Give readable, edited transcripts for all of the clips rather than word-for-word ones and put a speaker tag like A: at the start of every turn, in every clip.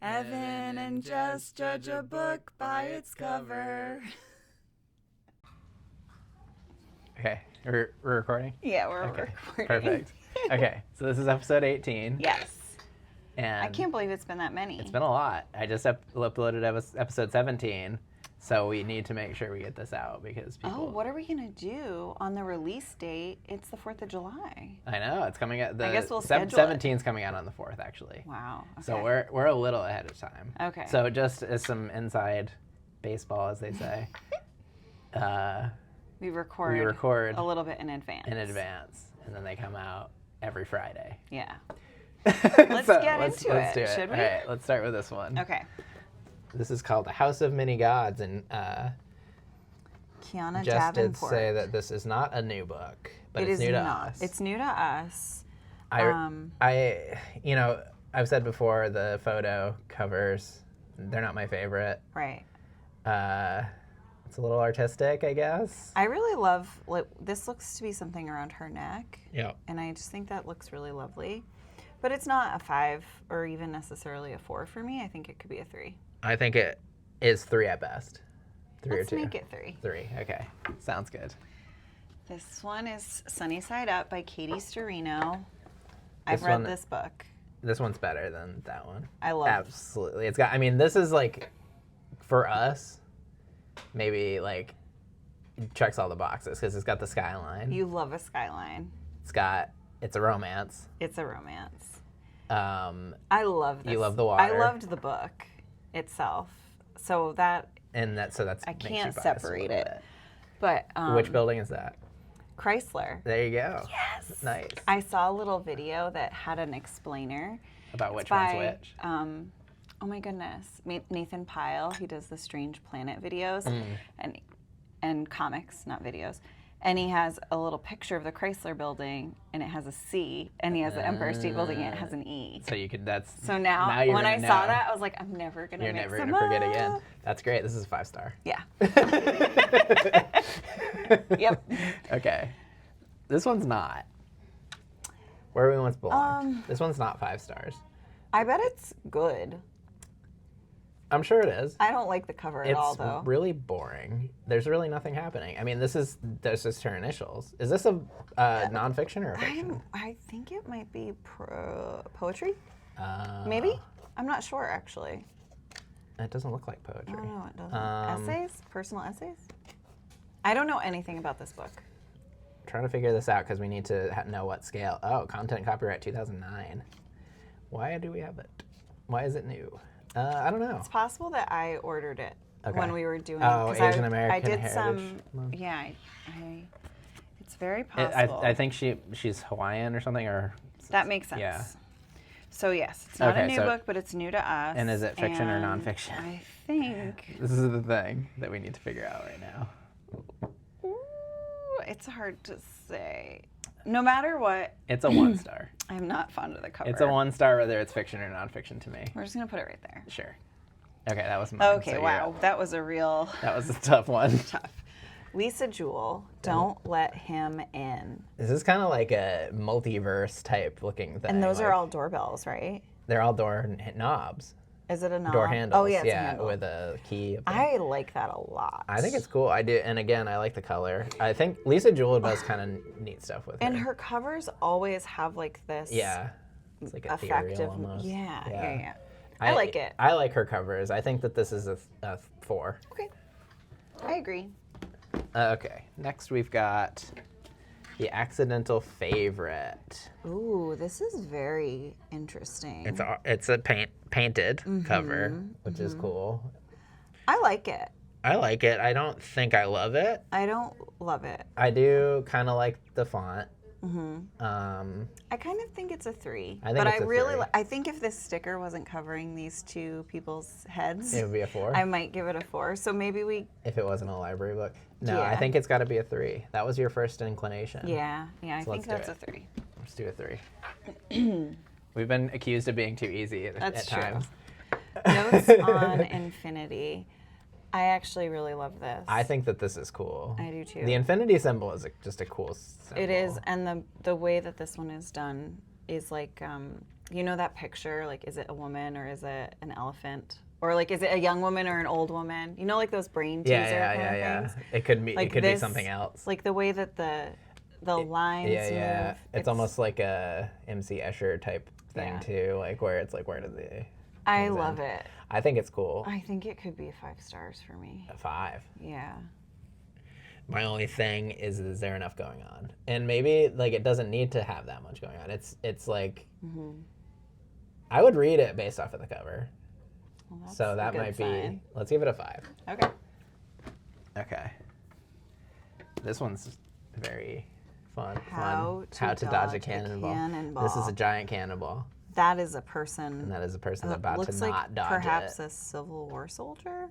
A: Evan and Jess judge a book by its cover.
B: Okay, we're recording?
A: Yeah, we're
B: Okay,
A: recording.
B: perfect. Okay, so this is episode 18.
A: Yes.
B: And
A: I can't believe it's been that many.
B: it's been a lot. I just uploaded episode 17, so we need to make sure we get this out because people...
A: Oh, what are we going to do on the release date? It's the 4th of July.
B: I know, it's coming out...
A: I guess we'll schedule
B: 17's coming out on the 4th, actually.
A: Wow. Okay.
B: So we're a little ahead of time.
A: Okay.
B: So just as some inside baseball, as they say,
A: we record a little bit in advance.
B: And then they come out every Friday.
A: Yeah. Let's get into
B: let's do it.
A: Should we?
B: All right, let's start with this one.
A: Okay.
B: This is called The House of Many Gods, and
A: Kiana
B: Jess did
A: Davenport.
B: say that this is not a new book, but
A: It
B: it's
A: is
B: new to
A: not.
B: us.
A: It's new to us.
B: I've said before, the photo covers, they're not my favorite.
A: Right.
B: It's a little artistic, I guess.
A: I really love, this looks to be something around her neck.
B: Yeah.
A: And I just think that looks really lovely. But it's not a 5 or even necessarily a 4 for me. I think it could be a 3.
B: I think it is 3 at best. 3
A: Let's
B: or 2.
A: make it 3.
B: 3, okay. Sounds good.
A: This one is Sunny Side Up by Katie Storino. I've read this book.
B: This one's better than that one.
A: I love it.
B: Absolutely. It's got, this is like, for us, maybe like, checks all the boxes because it's got the skyline.
A: You love a skyline.
B: It's a romance.
A: It's a romance.
B: I
A: love this.
B: You love the water.
A: I loved the book itself. So that's
B: I
A: can't separate it. But
B: which building is that?
A: Chrysler.
B: There you go.
A: Yes.
B: Nice.
A: I saw a little video that had an explainer.
B: About which one's which?
A: Oh my goodness. Nathan Pyle, he does the Strange Planet videos and comics, not videos. And he has a little picture of the Chrysler building, and it has a C, and he has the Empire State Building, and it has an E.
B: So you could,
A: So now when I saw that, I was like, I'm never going to mix them up.
B: You're never going to forget again. That's great. This is a 5-star.
A: Yeah. Yep.
B: Okay. This one's not. Where we once belonged. This one's not 5 stars.
A: I bet it's good.
B: I'm sure it is.
A: I don't like the cover at all, though.
B: It's really boring. There's really nothing happening. This is just her initials. Is this a nonfiction or a fiction?
A: I think it might be poetry. Maybe? I'm not sure, actually.
B: It doesn't look like poetry.
A: Oh, no, it doesn't. Essays? Personal essays? I don't know anything about this book.
B: Trying to figure this out because we need to know what scale. Oh, content copyright 2009. Why do we have it? Why is it new? I don't know.
A: It's possible that I ordered it when we were doing.
B: Oh, Asian American
A: I did
B: Heritage
A: some. Yeah, it's very possible.
B: I think she's Hawaiian or something, or
A: that makes sense.
B: Yeah.
A: So yes, it's not a new book, but it's new to us.
B: And is it fiction or nonfiction?
A: I think
B: this is the thing that we need to figure out right now.
A: Ooh, it's hard to say. No matter what,
B: it's a 1-star.
A: I'm not fond of the cover.
B: It's a 1-star whether it's fiction or nonfiction to me.
A: We're just gonna put it right there.
B: Sure. Okay, that was mine.
A: Okay, so wow, that was a real.
B: That was a tough one.
A: Tough. Lisa Jewell, Don't Let Him In.
B: This is kind of like a multiverse type looking thing.
A: And those are all doorbells, right?
B: They're all door knobs.
A: Is it a knob?
B: Door handles.
A: Oh yeah, it's a handle.
B: With a key.
A: I like that a lot.
B: I think it's cool. I do, and again, I like the color. I think Lisa Jewell does kind of neat stuff with it.
A: And her covers always have like this.
B: Yeah. It's like
A: effective.
B: Almost.
A: Yeah. I like it.
B: I like her covers. I think that this is a 4.
A: Okay. I agree.
B: Okay. Next we've got The Accidental Favorite.
A: Ooh, this is very interesting.
B: It's a painted cover, which is cool.
A: I like it.
B: I like it. I don't think I love it.
A: I don't love it.
B: I do kind of like the font.
A: I kind of think it's a 3.
B: I think it's a 3.
A: I think if this sticker wasn't covering these two people's heads,
B: it would be a 4.
A: I might give it a 4. So maybe
B: if it wasn't a library book. No, I think it's got to be a 3. That was your first inclination.
A: Yeah, I think that's a 3.
B: Let's do a 3. We've been accused of being too easy at times.
A: Notes on Infinity. I actually really love this.
B: I think that this is cool.
A: I do too.
B: The infinity symbol is just a cool symbol.
A: It is, and the way that this one is done is like you know that picture? Like, is it a woman or is it an elephant? Or like, is it a young woman or an old woman? You know, like those brain teaser kind of things?
B: It could be,
A: Like
B: it could be something else.
A: Like the way that the lines move.
B: It's almost like a MC Escher type thing too, like where it's like, where did the...
A: I love it.
B: I think it's cool.
A: I think it could be 5 stars for me.
B: A 5.
A: Yeah.
B: My only thing is there enough going on? And maybe like it doesn't need to have that much going on. It's like I would read it based off of the cover.
A: Well,
B: so that might be. Let's give it a 5.
A: Okay.
B: Okay. This one's very fun.
A: How to
B: dodge a cannonball. This is a giant cannonball.
A: That is a person.
B: And that is a person about to
A: looks
B: not
A: like
B: dodge
A: perhaps
B: it.
A: a Civil War soldier.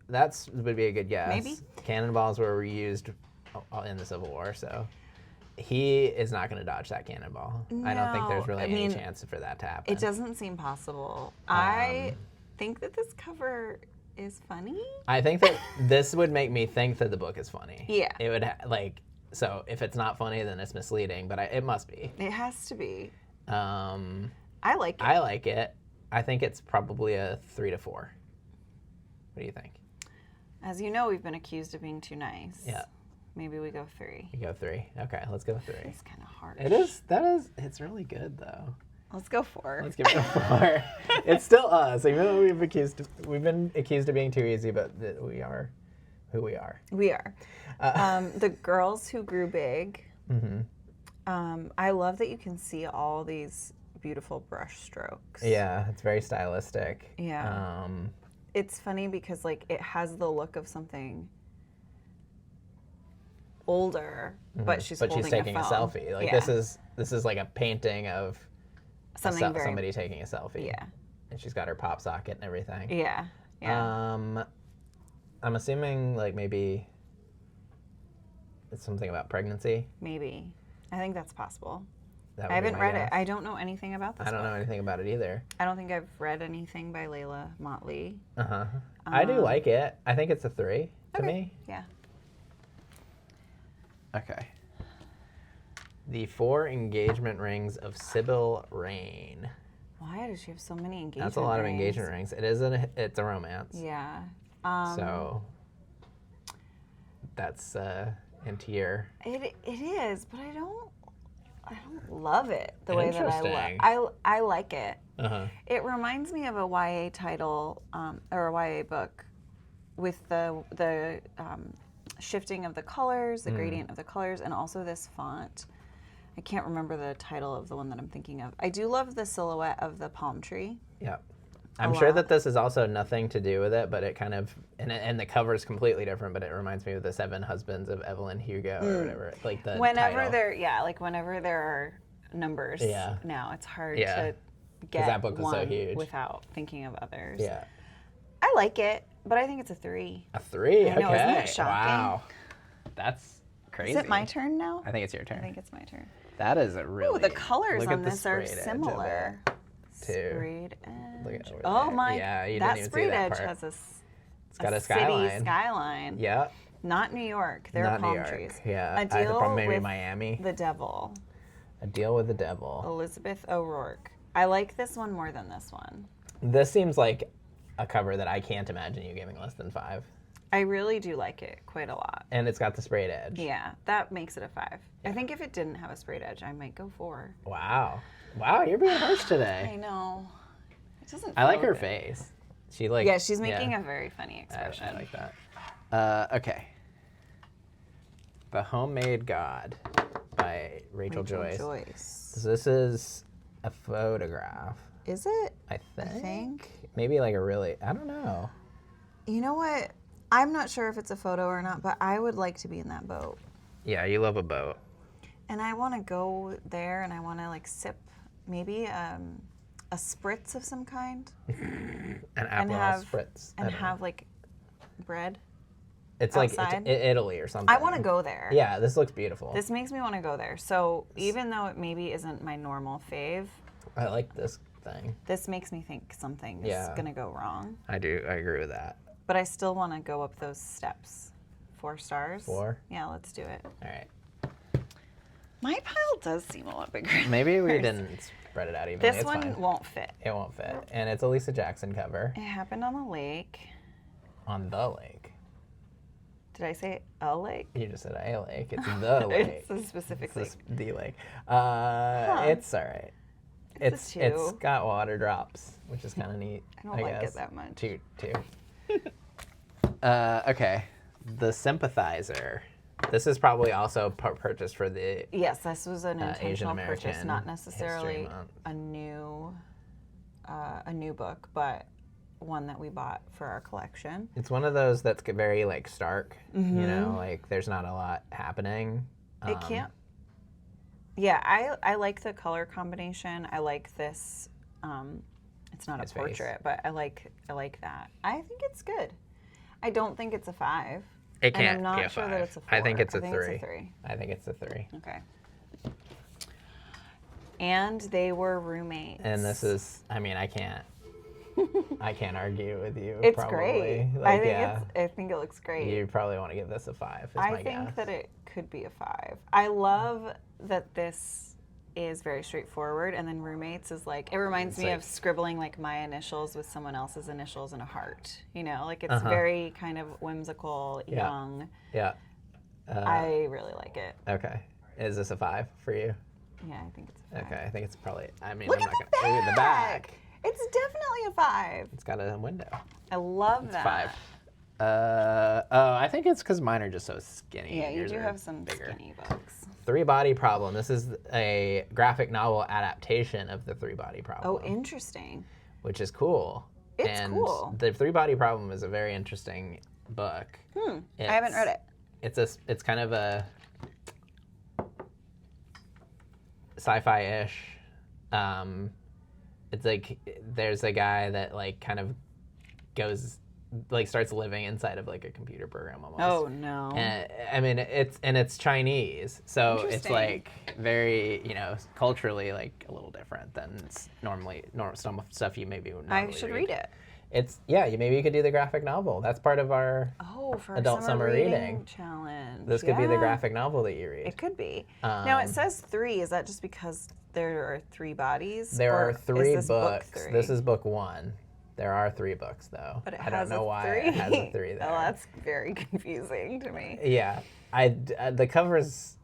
B: Would be a good guess.
A: Maybe.
B: Cannonballs were used in the Civil War, so he is not going to dodge that cannonball.
A: No,
B: I don't think there's really any chance for that to happen.
A: It doesn't seem possible. I think that this cover is funny.
B: I think that this would make me think that the book is funny.
A: Yeah.
B: It would so if it's not funny, then it's misleading, but it must be.
A: It has to be.
B: I
A: like it.
B: I like it. I think it's probably a 3 to 4. What do you think?
A: As you know, we've been accused of being too nice.
B: Yeah.
A: Maybe we go 3.
B: You go 3. Okay, let's go 3.
A: It's kind of hard.
B: It is. It's really good though.
A: Let's go 4.
B: Let's give it a 4. It's still us, even though we've been accused of being too easy, but we are who we are.
A: We are. The Girls Who Grew Big. I love that you can see all these beautiful brush strokes.
B: Yeah, it's very stylistic.
A: Yeah. It's funny because like it has the look of something older, but she's
B: taking a selfie. Like this is like a painting of somebody taking a selfie.
A: Yeah.
B: And she's got her pop socket and everything.
A: Yeah. Yeah.
B: I'm assuming like maybe it's something about pregnancy.
A: Maybe. I think that's possible.
B: I
A: haven't read it. I don't know anything about this.
B: I don't know anything about it either.
A: I don't think I've read anything by Layla Motley.
B: I do like it. I think it's a 3 to me.
A: Yeah.
B: Okay. The 4 engagement rings of Sybil Rain.
A: Why does she have so many engagement rings?
B: That's a lot of engagement rings. It's a romance.
A: Yeah.
B: So that's into your...
A: It is, but I don't love it the way that I like it. It reminds me of a YA title or a YA book with the shifting of the colors, the gradient of the colors, and also this font. I can't remember the title of the one that I'm thinking of. I do love the silhouette of the palm tree.
B: Yeah. I'm sure that this is also nothing to do with it, but it kind of, and the cover is completely different, but it reminds me of the 7 Husbands of Evelyn Hugo or whatever, like the
A: whenever
B: title.
A: Whenever there are numbers now, it's hard to get
B: that book was
A: one
B: so huge.
A: Without thinking of others.
B: Yeah.
A: I like it, but I think it's a 3.
B: A 3?
A: I know,
B: okay.
A: isn't that shocking?
B: Wow. That's crazy.
A: Is it my turn now?
B: I think it's your turn.
A: I think it's my turn.
B: That is a really...
A: Ooh, the colors on this are similar.
B: Sprayed
A: edge.
B: Look at over
A: oh
B: there.
A: my!
B: Yeah, you
A: that
B: didn't even
A: sprayed
B: see that
A: edge
B: part.
A: has
B: It's got a skyline.
A: City skyline.
B: Yeah.
A: Not New York. They're
B: Not
A: palm
B: New York.
A: trees.
B: Yeah.
A: A deal
B: maybe
A: with
B: Miami.
A: The devil.
B: A deal with the devil.
A: Elizabeth O'Rourke. I like this one more than this one.
B: This seems like a cover that I can't imagine you giving less than 5.
A: I really do like it quite a lot.
B: And it's got the sprayed edge.
A: Yeah, that makes it a 5. Yeah. I think if it didn't have a sprayed edge, I might go 4.
B: Wow. Wow, you're being harsh today.
A: I know. It doesn't.
B: I like her
A: good.
B: face. She like.
A: Yeah, she's making a very funny expression.
B: I like that. Okay. The Homemade God by Rachel Joyce. So this is a photograph.
A: Is it?
B: I think. Maybe like a really. I don't know.
A: You know what? I'm not sure if it's a photo or not, but I would like to be in that boat.
B: Yeah, you love a boat.
A: And I want to go there and I want to like sip maybe a spritz of some kind.
B: An Aperol spritz.
A: And have like bread.
B: It's
A: outside.
B: Like it's Italy or something.
A: I want to go there.
B: Yeah, this looks beautiful.
A: This makes me want to go there. So even though it maybe isn't my normal fave.
B: I like this thing.
A: This makes me think something is going to go wrong.
B: I do. I agree with that.
A: But I still want to go up those steps. 4 stars.
B: 4?
A: Yeah, let's do it.
B: All right.
A: My pile does seem a lot bigger.
B: Maybe we didn't spread it out evenly.
A: This
B: It's
A: one
B: fine.
A: won't fit.
B: It won't fit. And it's a Lisa Jackson cover.
A: It happened on the lake.
B: On the lake.
A: Did I say a lake?
B: You just said a lake. It's the lake.
A: It's a specific lake.
B: The lake.
A: Huh.
B: It's all right.
A: It's a
B: It's
A: 2.
B: got water drops, which is kind of neat.
A: I don't like
B: guess.
A: it that much.
B: 2. Okay. The Sympathizer. This is probably also purchased for the
A: Yes, this was an
B: Asian
A: intentional purchase,
B: American
A: not necessarily
B: History Month.
A: a new book, but one that we bought for our collection.
B: It's one of those that's very like stark, you know, like there's not a lot happening.
A: It can't. Yeah, I like the color combination. I like this. It's not
B: His
A: a
B: face.
A: portrait, but I like that. I think it's good. I don't think it's a 5.
B: It
A: And
B: can't
A: I'm not
B: be a
A: sure
B: 5.
A: that it's a 4.
B: I think it's a 3.
A: It's a 3.
B: I think it's a 3.
A: Okay. And they were roommates.
B: And this is, I mean, I can't argue with you.
A: It's
B: probably.
A: great.
B: Like,
A: I think it looks great.
B: You probably want to give this a 5. Is
A: I
B: my
A: think
B: guess.
A: that it could be a 5. I love that this is very straightforward, and then roommates is like, it reminds me
B: like-
A: of scribbling like my initials with someone else's initials and a heart. You know, like it's very kind of whimsical, young.
B: Yeah.
A: I really like it.
B: Okay. Is this a 5 for you?
A: Yeah, I think it's a 5.
B: Okay. I think it's probably. I mean,
A: Look
B: I'm
A: at
B: not
A: the
B: gonna. Look at the back.
A: It's definitely a 5.
B: It's got a window.
A: I love that.
B: 5. Oh, I think it's because mine are just so skinny.
A: Yeah, you
B: Yours
A: do
B: are
A: have some
B: bigger.
A: skinny books.
B: 3-Body Problem. This is a graphic novel adaptation of the 3-Body Problem.
A: Oh, interesting.
B: Which is cool.
A: It's
B: and
A: cool.
B: The 3-Body Problem is a very interesting book.
A: I haven't read it.
B: It's kind of a sci-fi-ish. It's like there's a guy that like kind of starts living inside of like a computer program almost.
A: Oh no.
B: And, I mean, it's Chinese, so it's
A: Interesting.
B: like very, culturally like a little different than some stuff you maybe would
A: I
B: normally
A: should read it.
B: Maybe you could do the graphic novel. That's part of our.
A: Oh, for
B: Adult
A: our
B: summer reading.
A: challenge.
B: This could be the
A: Yeah.
B: graphic novel that you read.
A: It could be. Now it says 3. Is that just because there are 3 bodies?
B: There
A: or
B: are
A: is
B: 3
A: this book
B: books.
A: 3?
B: This is book 1. There are 3 books though.
A: But it
B: I don't
A: has
B: know
A: a
B: why
A: 3.
B: it has a 3 there.
A: Oh, that's very confusing to me.
B: Yeah, the cover is.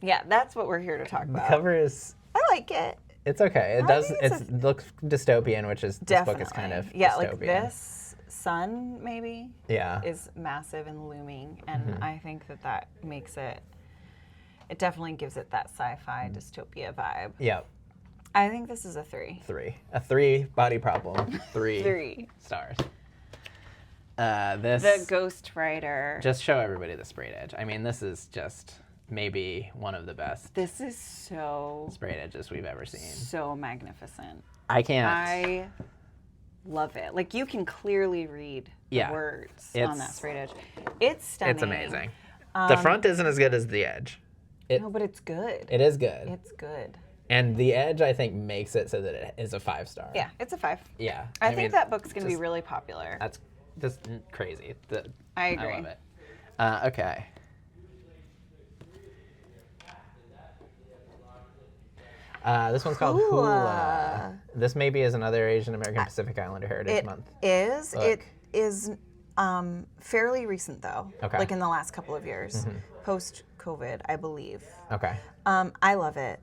A: Yeah, that's what we're here to talk
B: The
A: about.
B: cover is.
A: I like it.
B: It's okay. It
A: I
B: does.
A: think
B: It looks dystopian, which is this book
A: Definitely.
B: is kind of
A: yeah,
B: dystopian.
A: like this sun maybe
B: Yeah.
A: is massive and looming, and
B: Mm-hmm.
A: I think that makes it. It definitely gives it that sci-fi dystopia vibe.
B: Yep.
A: I think this is a 3.
B: 3. A 3-body problem. 3
A: 3.
B: stars. This.
A: The ghostwriter.
B: Just show everybody the sprayed edge. I mean, this is just maybe one of the best
A: This is so
B: sprayed edges we've ever seen.
A: so magnificent.
B: I can't.
A: I love it. Like you can clearly read the
B: Yeah.
A: words on that
B: It's-
A: sprayed edge. It's stunning.
B: It's amazing. The front isn't as good as the edge.
A: No, but it's good.
B: It is good.
A: It's good.
B: And the edge, I think, makes it so that it is a 5-star.
A: Yeah, it's a 5.
B: Yeah.
A: I
B: mean,
A: think that book's going to be
B: just-
A: really popular.
B: That's just crazy.
A: I agree.
B: I love it. Okay. This one's called
A: Hula.
B: Hula. This maybe is another Asian American Pacific Islander Heritage
A: It
B: Month.
A: is.
B: Book.
A: It is fairly recent, though.
B: Okay.
A: Like in the last couple of years. Post-COVID, I believe.
B: Okay.
A: I love it.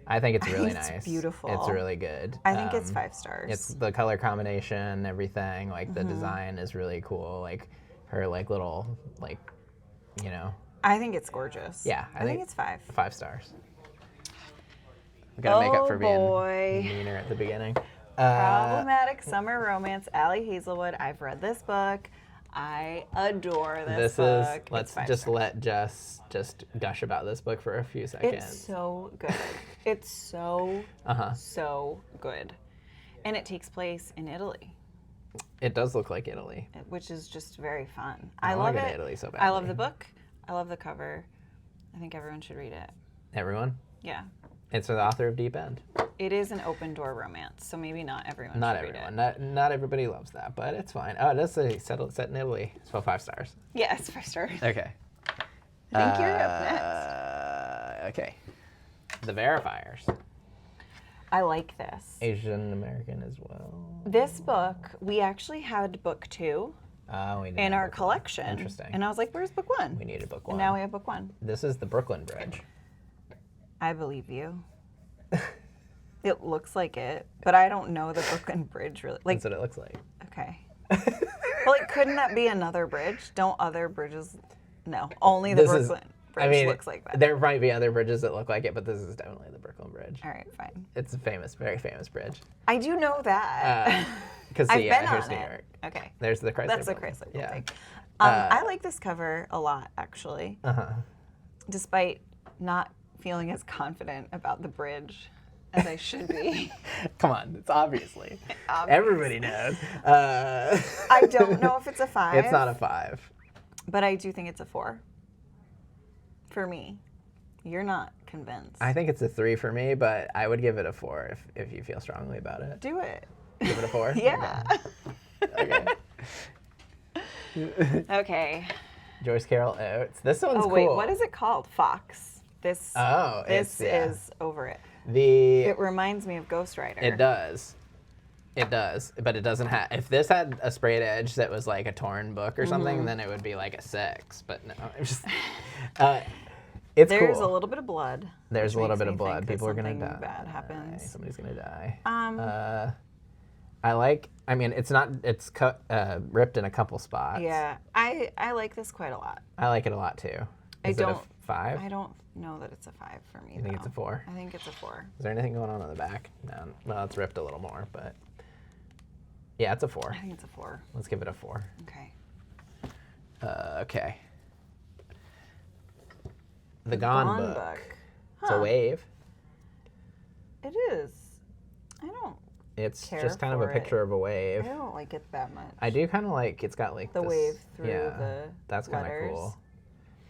B: I think it's really
A: It's
B: nice.
A: beautiful.
B: It's really good.
A: I think it's 5 stars.
B: It's the color combination, everything. Like the design is really cool. Like her like little like,
A: I think it's gorgeous.
B: Yeah,
A: I think it's 5.
B: 5 stars. We gotta make up for being
A: boy.
B: meaner at the beginning.
A: Problematic Summer Romance, Allie Hazelwood. I've read this book. I adore this book. It's
B: Let's
A: 5
B: just
A: stars.
B: let Jess just gush about this book for a few seconds.
A: It's so good. It's so, so good. And it takes place in Italy,
B: It does look like Italy.
A: which is just very fun.
B: I
A: I
B: wanna
A: love
B: go to
A: it.
B: Italy so
A: I love
B: badly.
A: the book. I love the cover. I think everyone should read it.
B: Everyone?
A: Yeah.
B: It's the author of Deep End.
A: It is an open door romance, so maybe not everyone
B: Not
A: should
B: everyone.
A: read it.
B: Not everybody loves that, but it's fine. Oh, it does say set in Italy. So 5 stars.
A: Yeah, it's 5 stars.
B: Okay.
A: I think you're up next.
B: Okay. The verifiers.
A: I like this.
B: Asian American as well.
A: This book, we actually had book 2
B: We did
A: in
B: have
A: our
B: book one.
A: collection.
B: Interesting.
A: And I was like, where's book 1?
B: We needed book 1.
A: And now we have book 1.
B: This is the Brooklyn Bridge.
A: I believe you. It looks like it, but I don't know the Brooklyn Bridge really. Like,
B: That's what it looks like.
A: okay. Well, like, couldn't that be another bridge? Don't other bridges? No, only the Brooklyn Bridge looks like that.
B: There might be other bridges that look like it, but this is definitely the Brooklyn Bridge.
A: All right, fine.
B: It's a famous, very famous bridge.
A: I do know that.
B: Because
A: I've been
B: here's
A: on
B: New
A: it.
B: York.
A: Okay.
B: There's the Chrysler.
A: That's the
B: Building.
A: Chrysler
B: Yeah.
A: building. I like this cover a lot, actually, despite not feeling as confident about the bridge as I should be.
B: Come on, it's obviously.
A: Obvious.
B: Everybody knows.
A: I don't know if it's a 5.
B: It's not a 5.
A: But I do think it's a 4. For me. You're not convinced.
B: I think it's a 3 for me, but I would give it a 4 if you feel strongly about it.
A: Do it.
B: Give it a 4?
A: Yeah.
B: Okay.
A: Okay.
B: Joyce Carol Oates. This one's cool.
A: Oh wait, what is it called? Fox. This.
B: Oh,
A: this
B: it's
A: is over it.
B: the.
A: It reminds me of Ghost Rider.
B: It does. It does, but it doesn't have. If this had a sprayed edge that was like a torn book or something, then it would be like a 6. But no, it's just. It's
A: There's
B: cool.
A: a little bit of blood.
B: There's a
A: which
B: little
A: makes
B: bit
A: me
B: of blood.
A: think that
B: People are gonna
A: something
B: die.
A: bad happens.
B: Somebody's gonna die.
A: Um,
B: I mean, it's not. It's cut, ripped in a couple spots.
A: Yeah, I like this quite a lot.
B: I like it a lot too. Is it a 5?
A: I don't know that it's a 5 for me.
B: You think it's a 4?
A: I think it's a 4.
B: Is there anything going on the back? No. Well, it's ripped a little more, but yeah, it's a 4.
A: I think it's a 4.
B: Let's give it a 4.
A: Okay.
B: Okay. The Gone Book. It's a wave.
A: It is. I don't.
B: It's
A: Care
B: just kind of a
A: for
B: picture
A: it.
B: of a wave.
A: I don't like it that much.
B: I do kind of like. It's got like
A: The
B: this,
A: wave through
B: yeah,
A: the
B: that's kind of
A: letters.
B: cool.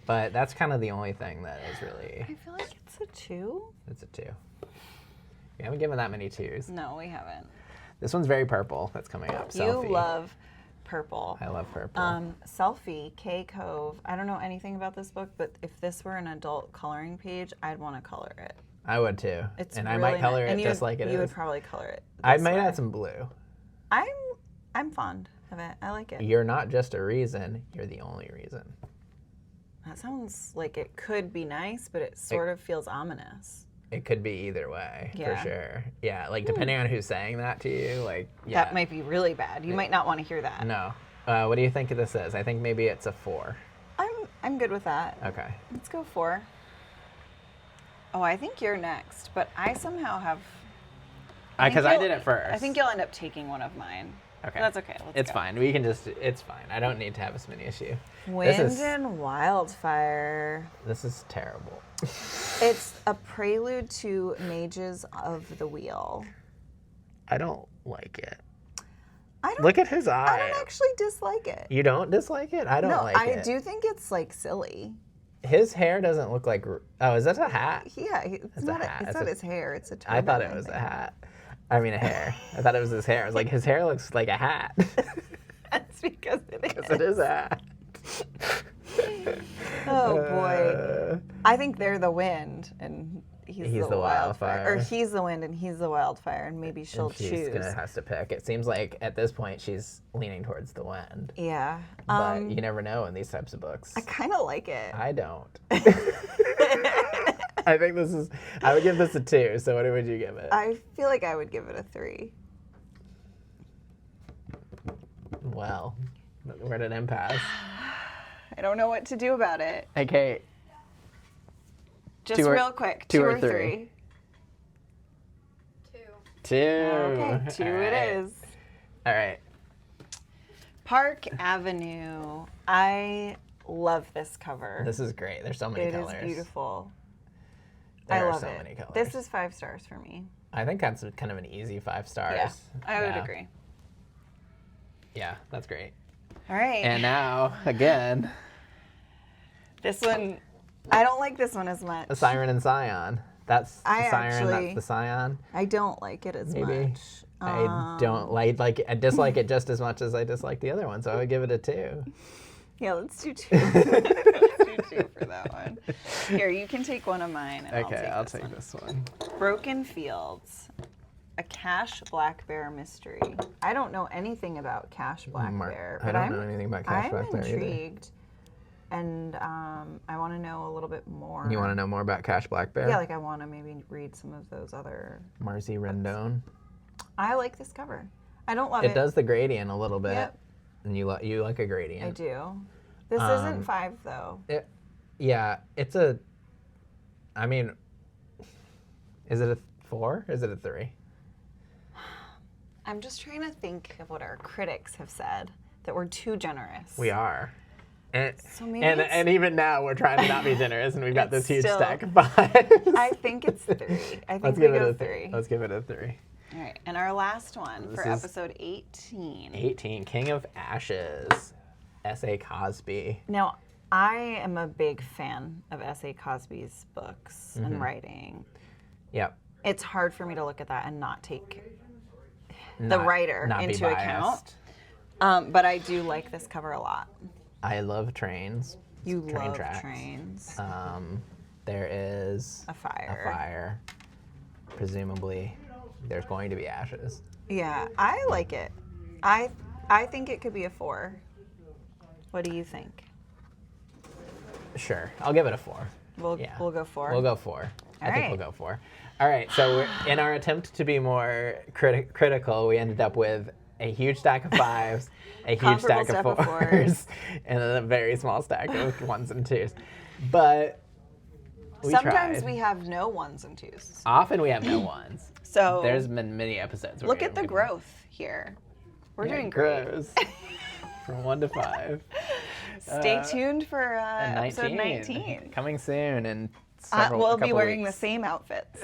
B: But that's kind of the only thing that is really.
A: I feel like it's a 2.
B: It's a 2. We haven't given that many 2s.
A: No, we haven't.
B: This one's very purple. That's coming up. Selfie.
A: You love purple.
B: I love purple.
A: Selfie, K Cove. I don't know anything about this book, but if this were an adult coloring page, I'd want to color it.
B: I would too.
A: It's
B: and
A: really
B: I might color
A: and
B: it just like it is.
A: You would probably color it.
B: I
A: this
B: might
A: way.
B: add some blue.
A: I'm fond of it. I like it.
B: You're not just a reason. You're the only reason.
A: That sounds like it could be nice, but it sort of feels ominous.
B: It could be either way,
A: Yeah.
B: for sure. Yeah, like depending on who's saying that to you, like yeah.
A: That might be really bad. You might not want to hear that.
B: No. What do you think this is? I think maybe it's a 4.
A: I'm good with that.
B: Okay.
A: Let's go 4. Oh, I think you're next, but I somehow have.
B: Because I did it first.
A: I think you'll end up taking one of mine.
B: Okay.
A: That's okay. Let's
B: It's
A: go.
B: fine. We can just. It's fine. I don't need to have this mini issue.
A: Wind
B: This is,
A: and Wildfire.
B: this is terrible.
A: It's a prelude to Mages of the Wheel.
B: I don't like it.
A: I don't,
B: Look at his eye.
A: I don't actually dislike it.
B: You don't dislike it? I don't
A: No,
B: like it.
A: I do think it's like silly.
B: His hair doesn't look like. Oh, is that a hat?
A: Yeah, it's not.
B: a hat.
A: It's
B: It's
A: not
B: a-
A: his hair. It's a turban.
B: I thought it was a
A: think.
B: hat. I mean, a hair. I thought it was his hair. I was like, his hair looks like a hat.
A: That's because it is.
B: Because it is a hat.
A: Oh boy. I think they're the wind and he's the wildfire. Or he's the wind and he's the wildfire, and maybe she'll
B: And she's
A: choose.
B: gonna have to pick. It seems like at this point she's leaning towards the wind.
A: Yeah.
B: But you never know in these types of books.
A: I kind of like it.
B: I don't. I think this is. I would give this a 2. So what would you give it?
A: I feel like I would give it a 3.
B: Well, we're at an impasse.
A: I don't know what to do about it.
B: Okay.
A: Just
B: Two or-
A: real quick.
B: 2 or
A: 3.
B: 3?
C: 2.
B: 2.
A: Okay, 2
B: All
A: it
B: right.
A: is.
B: All right.
A: Park Avenue. I love this cover.
B: This is great. There's so many
A: It
B: colors.
A: is beautiful.
B: There
A: I
B: are
A: love
B: so
A: it.
B: many colors.
A: This is 5 stars for me.
B: I think that's kind of an easy 5 stars.
A: Yeah, I would
B: Yeah.
A: agree.
B: Yeah, that's great.
A: All right.
B: And now, again,
A: this one, I don't like this one as much.
B: a Siren and Scion. That's the
A: I
B: Siren,
A: actually-
B: that's the Scion.
A: I don't like it as
B: Maybe.
A: much.
B: I don't like I dislike it just as much as I dislike the other one, so I would give it a 2.
A: Yeah, let's do 2. Let's do you for that one. Here, you can take one of mine. And
B: Okay,
A: I'll take
B: this one.
A: Broken Fields, a Cash Black Bear mystery. I don't know anything about Cash Black Bear, but
B: I don't know anything about Cash Black Bear
A: I'm intrigued, and I want to know a little bit more.
B: You want to know more about Cash Black Bear?
A: Yeah, like I want to maybe read some of those other.
B: Marcy Rendon.
A: I like this cover. I don't love it.
B: It does the gradient a little bit.
A: Yep.
B: And you like a gradient.
A: I do. This isn't 5 though.
B: Yeah, it's a. I mean, is it a 4? Is it a 3?
A: I'm just trying to think of what our critics have said, that we're too generous.
B: We are. And,
A: So maybe
B: and even now we're trying to not be generous, and we've got this huge
A: still-
B: stack of 5s.
A: I think it's 3. I think
B: Let's
A: we
B: give it
A: go
B: a
A: 3.
B: Let's give it a 3.
A: All right, and our last one
B: This
A: for
B: is
A: episode 18.
B: 18, King of Ashes, S.A. Cosby.
A: Now, I am a big fan of S.A. Cosby's books and writing.
B: Yep.
A: It's hard for me to look at that and not take the writer
B: not be
A: into account.
B: biased.
A: But I do like this cover a lot.
B: I love trains.
A: You
B: Train
A: love
B: tracks.
A: trains.
B: There is
A: A fire.
B: A fire. Presumably, there's going to be ashes.
A: Yeah, I like it. I think it could be a 4. What do you think?
B: Sure, I'll give it a 4.
A: We'll go 4.
B: We'll go 4. I think
A: right.
B: we'll go 4. All right, so in our attempt to be more critical, we ended up with a huge stack of 5s, a huge stack of 4s, and then a very small stack of 1s and 2s. But
A: Sometimes
B: tried.
A: we have no 1s and 2s.
B: Often we have no 1s.
A: So
B: There's been many episodes where
A: look at the growth here. We're doing great.
B: grows from 1 to 5.
A: Stay tuned for episode 19.
B: Coming soon, and
A: We'll be
B: couple
A: wearing
B: weeks.
A: the same outfits.